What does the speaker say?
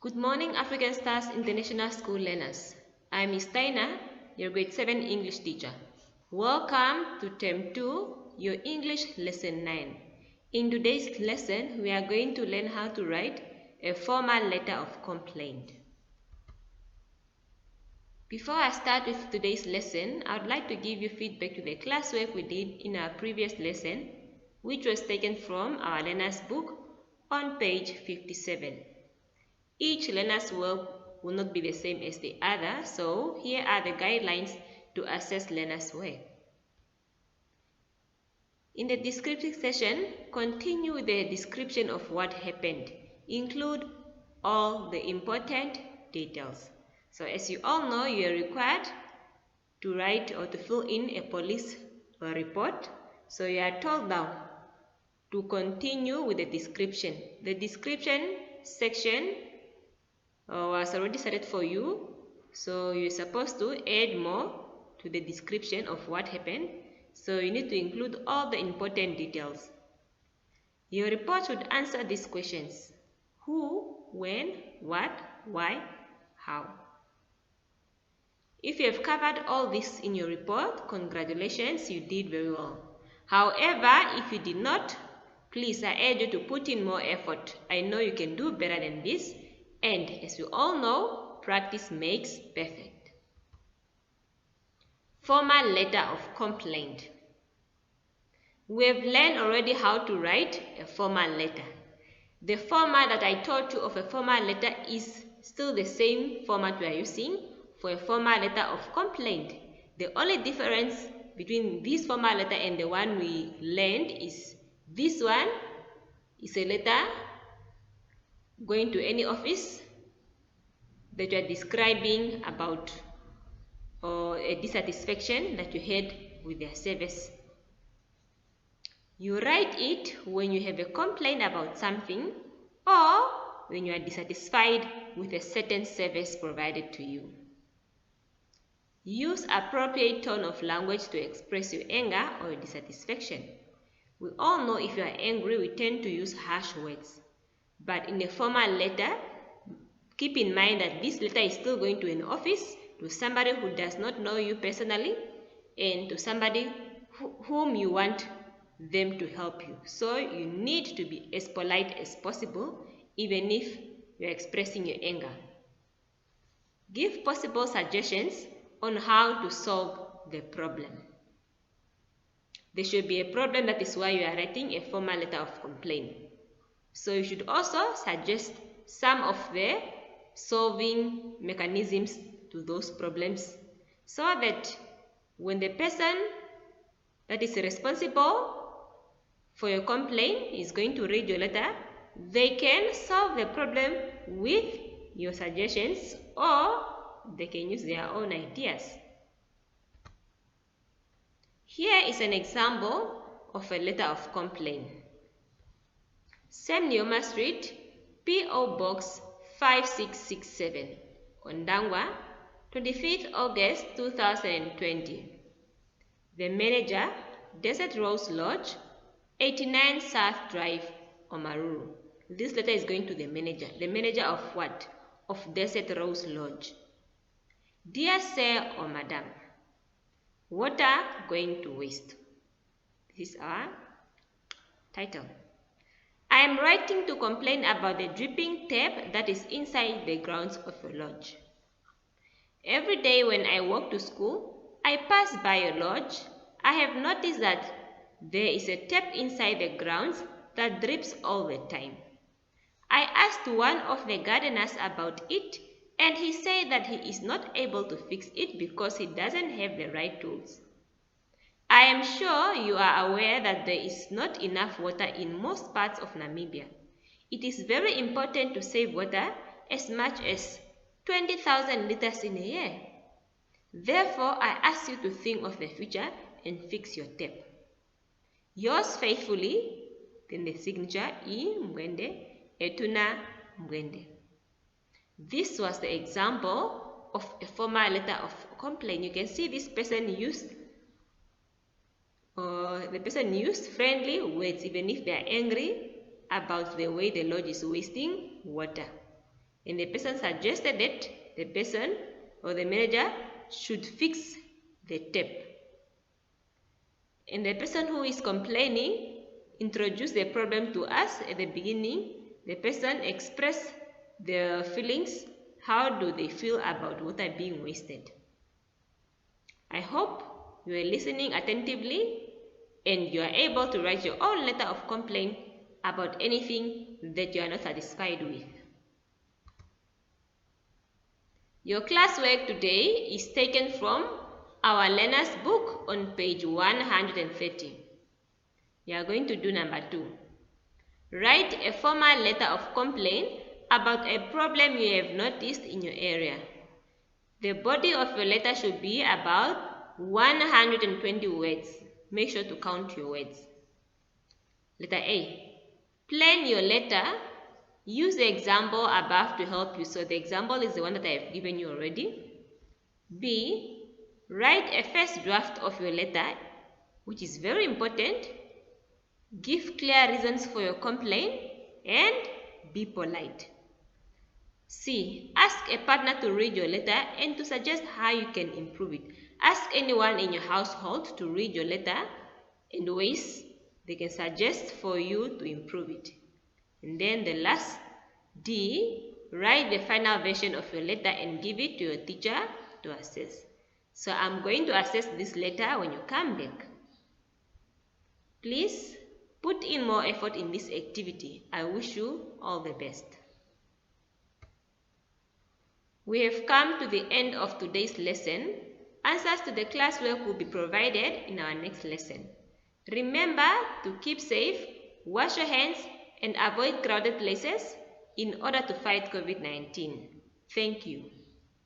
Good morning, African Stars International School learners. I'm Miss Taina, your grade 7 English teacher. Welcome to Term 2, your English Lesson 9. In today's lesson, we are going to learn how to write a formal letter of complaint. Before I start with today's lesson, I would like to give you feedback to the classwork we did in our previous lesson, which was taken from our learner's book on page 57. Each learner's work will not be the same as the other, so here are the guidelines to assess learner's work. In the descriptive session, continue with the description of what happened. Include all the important details. So as you all know, you are required to write or to fill in a police report. So you are told now to continue with the description. The description section was already started for you, so you're supposed to add more to the description of what happened. So you need to include all the important details. Your report should answer these questions: who, when, what, why, how. If you have covered all this in your report, congratulations, you did very well. However, if you did not, please, I urge you to put in more effort. I know you can do better than this. And as we all know, practice makes perfect. Formal letter of complaint. We have learned already how to write a formal letter. The format that I taught you of a formal letter is still the same format we are using for a formal letter of complaint. The only difference between this formal letter and the one we learned is this one is a letter going to any office that you are describing about or a dissatisfaction that you had with their service. You write it when you have a complaint about something or when you are dissatisfied with a certain service provided to you. Use appropriate tone of language to express your anger or your dissatisfaction. We all know if you are angry, we tend to use harsh words. But in a formal letter, keep in mind that this letter is still going to an office, to somebody who does not know you personally, and to somebody whom you want them to help you. So you need to be as polite as possible, even if you are expressing your anger. Give possible suggestions on how to solve the problem. There should be a problem, that is why you are writing a formal letter of complaint. So you should also suggest some of the solving mechanisms to those problems, so that when the person that is responsible for your complaint is going to read your letter, they can solve the problem with your suggestions, or they can use their own ideas. Here is an example of a letter of complaint. Sam Nyoma Street, P.O. Box 5667, Ondangwa, 25th August 2020. The manager, Desert Rose Lodge, 89 South Drive, Omaruru. This letter is going to the manager. The manager of what? Of Desert Rose Lodge. Dear Sir or Madam, water going to waste. This is our title. I am writing to complain about the dripping tap that is inside the grounds of your lodge. Every day when I walk to school, I pass by your lodge. I have noticed that there is a tap inside the grounds that drips all the time. I asked one of the gardeners about it, and he said that he is not able to fix it because he doesn't have the right tools. I am sure you are aware that there is not enough water in most parts of Namibia. It is very important to save water, as much as 20,000 liters in a year. Therefore, I ask you to think of the future and fix your tap. Yours faithfully, then the signature E. Mwende, Etuna Mwende. This was the example of a formal letter of complaint. You can see this person used friendly words, even if they are angry about the way the lodge is wasting water. and the person suggested that the person or the manager should fix the tape. And the person who is complaining introduced the problem to us at the beginning. The person expressed their feelings. How do they feel about water being wasted? I hope you are listening attentively and you are able to write your own letter of complaint about anything that you are not satisfied with. Your classwork today is taken from our learner's book on page 130. You are going to do number 2. Write a formal letter of complaint about a problem you have noticed in your area. The body of your letter should be about 120 words. Make sure to count your words. Letter A. Plan your letter. Use the example above to help you. So the example is the one that I have given you already. B. Write a first draft of your letter, which is very important. Give clear reasons for your complaint and be polite. C. Ask a partner to read your letter and to suggest how you can improve it. Ask anyone in your household to read your letter and ways they can suggest for you to improve it. And then the last, D. Write the final version of your letter and give it to your teacher to assess. So I'm going to assess this letter when you come back. Please put in more effort in this activity. I wish you all the best. We have come to the end of today's lesson. Answers to the classwork will be provided in our next lesson. Remember to keep safe, wash your hands, and avoid crowded places in order to fight COVID-19. Thank you.